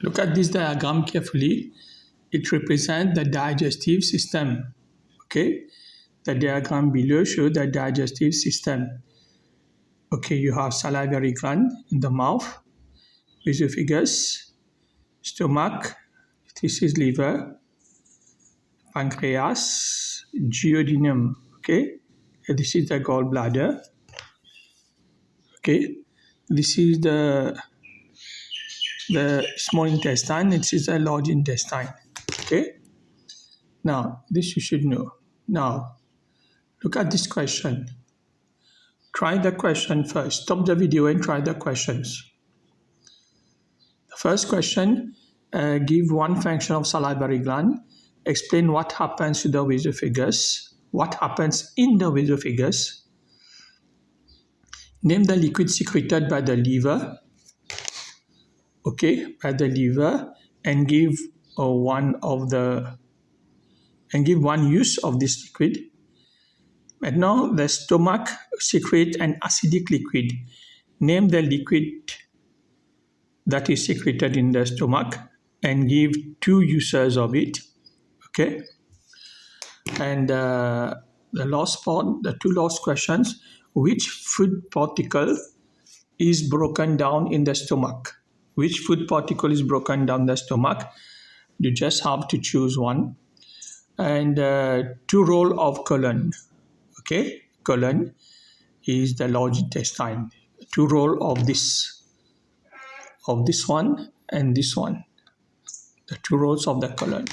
Look at this diagram carefully. It represents the digestive system. Okay, the diagram below shows the digestive system. Okay, you have salivary gland in the mouth, esophagus, stomach, this is liver, pancreas, duodenum. Okay, and this is the gallbladder. Okay, this is the small intestine. This is the large intestine. Okay, now this you should know. Now look at this question. Try the question first. Stop the video and try the questions. The first question, give one function of salivary gland. Explain what happens to the esophagus. What happens in the esophagus. Name the liquid secreted by the liver. Okay, by the liver, and give one use of this liquid. And now the stomach secretes an acidic liquid. Name the liquid that is secreted in the stomach and give two uses of it. Okay. And the last part, the two last questions, which food particle is broken down in the stomach? Which food particle is broken down the stomach? You just have to choose one. And two roll of colon. Okay, colon is the large intestine. Two roll of this one and this one. The two rolls of the colon.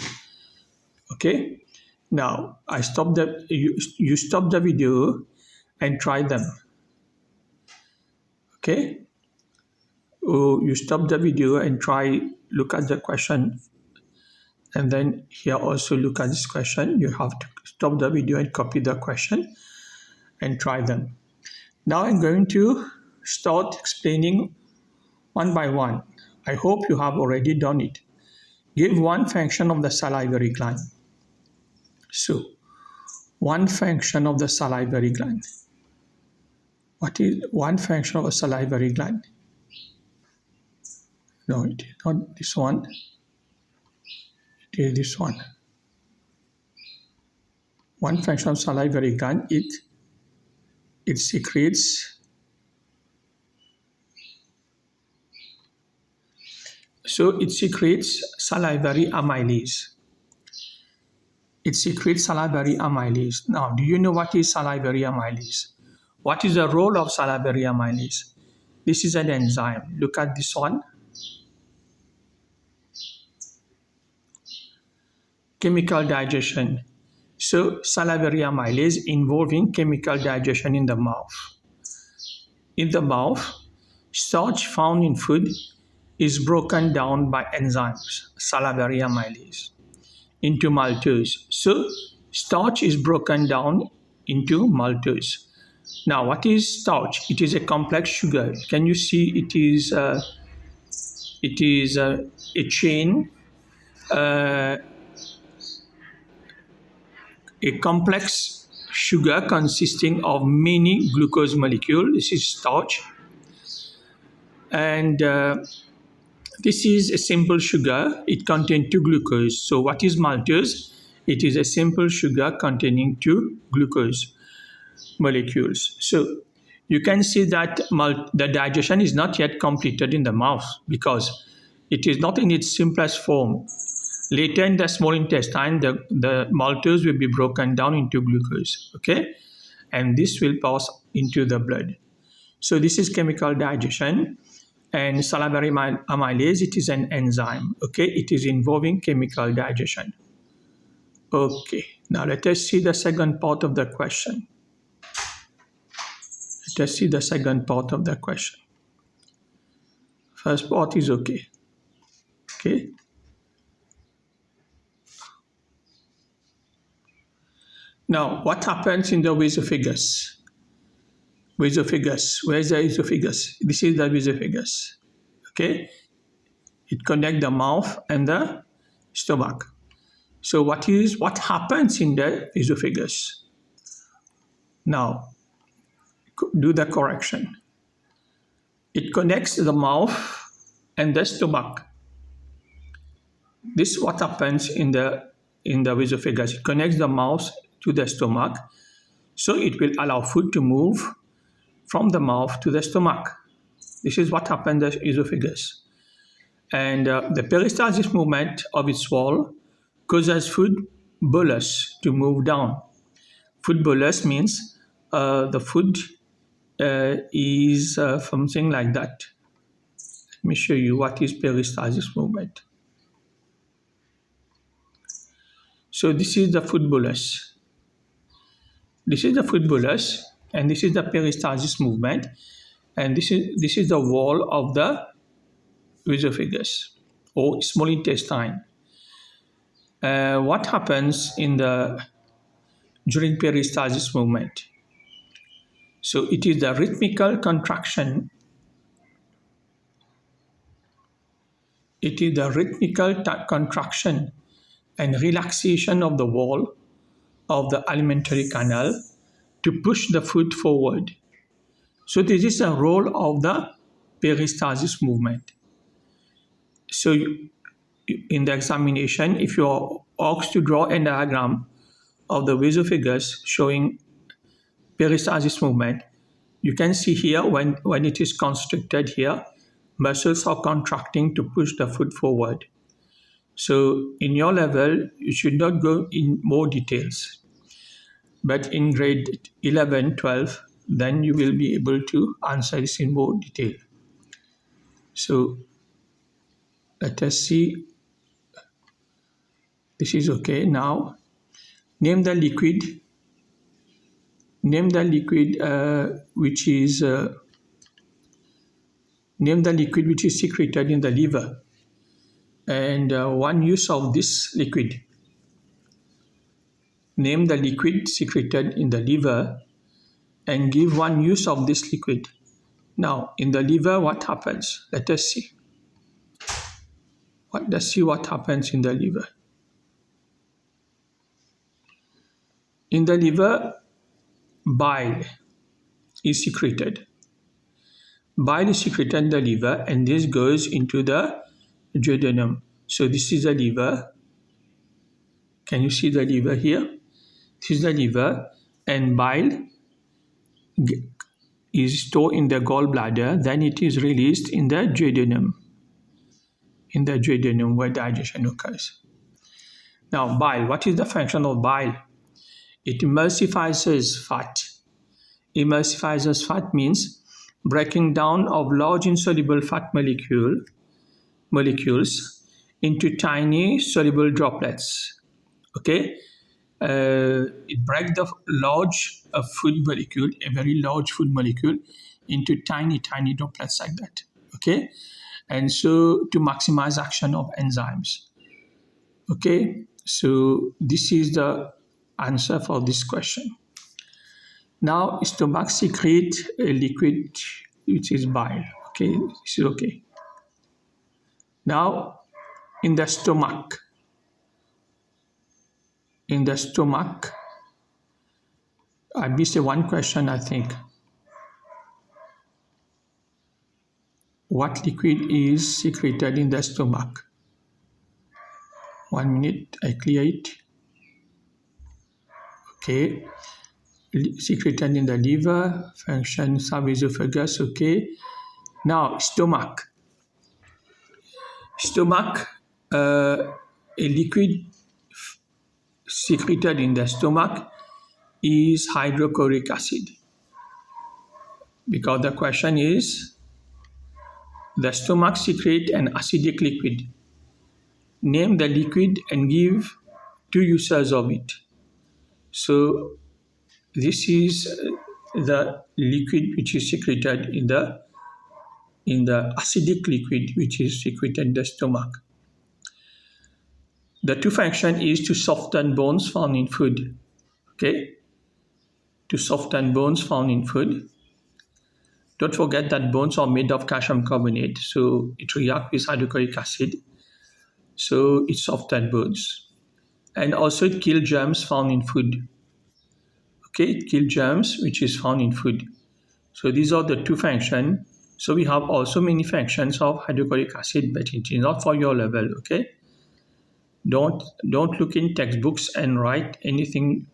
Okay. Now I stop you stop the video and try them. Okay. You stop the video and try, look at the question, and then here also look at this question. You have to stop the video and copy the question and try them. Now I'm going to start explaining one by one. I hope you have already done it. Give one function of the salivary gland. So, one function of the salivary gland. What is one function of a salivary gland? No, it is not this one. It is this one. One function of salivary gland, it secretes. So it secretes salivary amylase. It secretes salivary amylase. Now, do you know what is salivary amylase? What is the role of salivary amylase? This is an enzyme. Look at this one. Chemical digestion. So salivary amylase involving chemical digestion in the mouth. In the mouth, starch found in food is broken down by enzymes, salivary amylase, into maltose. So starch is broken down into maltose. Now, what is starch? It is a complex sugar. Can you see it is a chain, a complex sugar consisting of many glucose molecules. This is starch. And this is a simple sugar. It contains two glucose. So what is maltose? It is a simple sugar containing two glucose molecules. So you can see that the digestion is not yet completed in the mouth because it is not in its simplest form. Later in the small intestine, the maltose will be broken down into glucose, okay? And this will pass into the blood. So this is chemical digestion. And salivary amylase, it is an enzyme, okay? It is involving chemical digestion. Okay, now let us see the second part of the question. Let us see the second part of the question. First part is okay. Okay. Now, what happens in the esophagus? Esophagus, where is the esophagus? This is the esophagus, okay? It connects the mouth and the stomach. So what happens in the esophagus? Now, do the correction. It connects the mouth and the stomach. This what happens in the esophagus. It connects the mouth to the stomach, so it will allow food to move from the mouth to the stomach. This is what happens in the esophagus. And the peristalsis movement of its wall causes food bolus to move down. Food bolus means the food is something like that. Let me show you what is peristalsis movement. So this is the food bolus. This is the food bolus, and this is the peristalsis movement, and this is the wall of the esophagus or small intestine. What happens during peristalsis movement? So it is the rhythmical contraction. It is the rhythmical contraction and relaxation of the wall of the alimentary canal to push the food forward. So this is a role of the peristalsis movement. So in the examination, if you are asked to draw a diagram of the esophagus showing peristalsis movement, you can see here when it is constricted here, muscles are contracting to push the food forward. So in your level, you should not go in more details. But in grade 11, 12, then you will be able to answer this in more detail. So let us see. This is okay. Now, name the liquid. Name the liquid which is secreted in the liver, and one use of this liquid. Name the liquid secreted in the liver and give one use of this liquid. Now, in the liver, what happens? Let us see. Let's see what happens in the liver. In the liver, bile is secreted. Bile is secreted in the liver, and this goes into the duodenum. So this is the liver. Can you see the liver here? This is the liver, and bile is stored in the gallbladder. Then it is released in the duodenum. In the duodenum where digestion occurs. Now, bile. What is the function of bile? It emulsifies fat. Emulsifies fat means breaking down of large insoluble fat molecules into tiny soluble droplets. Okay, it breaks the large food molecule, a very large food molecule, into tiny droplets like that. Okay, and so to maximize action of enzymes. Okay, so this is the answer for this question. Now, stomach secretes a liquid which is bile. Okay, this is okay. Now, in the stomach, I missed one question, I think. What liquid is secreted in the stomach? 1 minute, I clear it. Okay. Secreted in the liver, function subesophagus, okay. Now, stomach. A liquid secreted in the stomach is hydrochloric acid. Because the question is, the stomach secretes an acidic liquid. Name the liquid and give 2 uses of it. So, this is the liquid which is secreted in the acidic liquid which is secreted in the stomach. The 2 function is to soften bones found in food. Okay, to soften bones found in food. Don't forget that bones are made of calcium carbonate, so it reacts with hydrochloric acid. So it softens bones, and also it kills germs found in food. Okay, it kills germs which is found in food. So these are the 2 functions. So we have also many functions of hydrochloric acid, but it is not for your level, okay? Don't look in textbooks and write anything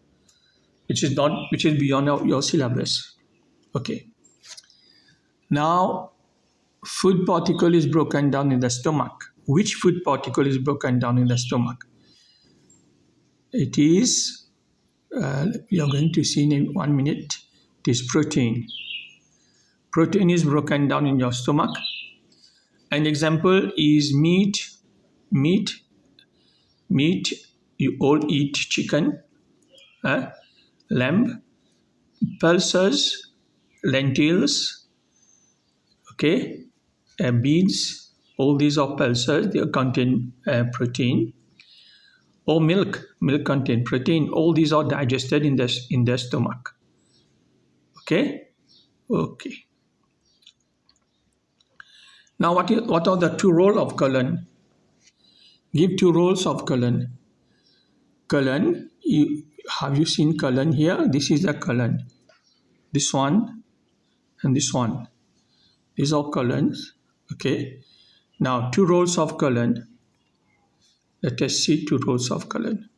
which is beyond your syllabus. Okay. Now, food particle is broken down in the stomach. Which food particle is broken down in the stomach? It is, we are going to see in 1 minute, it is protein. Protein is broken down in your stomach. An example is meat. Meat, you all eat chicken, lamb, pulses, lentils, okay, beans, all these are pulses, they contain protein. Or milk contain protein, all these are digested in the stomach. Okay. Now what are the two roles of colon? Give two roles of colon. Colon, have you seen colon here? This is the colon. This one and this one. These are colons. Okay. Now two roles of colon. Let us see two roles of colon.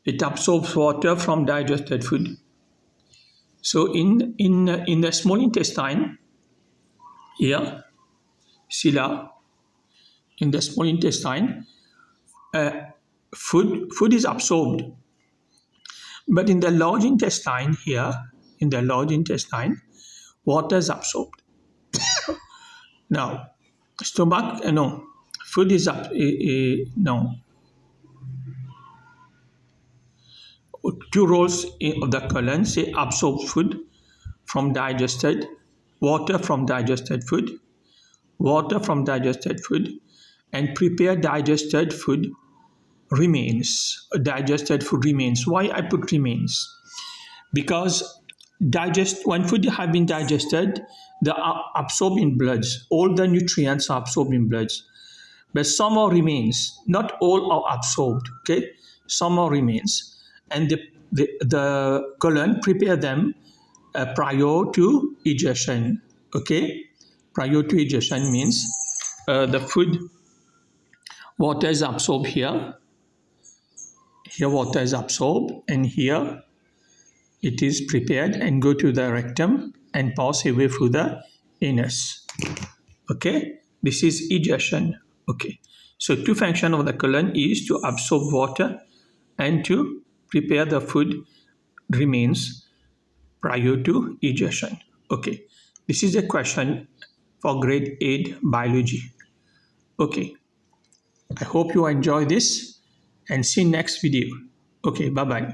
It absorbs water from digested food. So in the small intestine, here, sila, in the small intestine, food is absorbed. But in the large intestine here, water is absorbed. Now, stomach, no, food is no. Two roles of the colon say absorb food from digested, water from digested food, and prepare digested food remains. Digested food remains. Why I put remains? Because when food have been digested, they are absorbed in blood. All the nutrients are absorbed in blood. But some are remains. Not all are absorbed. Okay, some are remains. And the colon prepare them prior to digestion. Okay, prior to digestion means the food, water is absorbed here. Here water is absorbed, and here it is prepared and go to the rectum and pass away through the anus. Okay, this is digestion. Okay, so two function of the colon is to absorb water and to prepare the food remains prior to digestion. Okay, this is a question for grade 8 biology. Okay, I hope you enjoy this and see next video. Okay, bye-bye.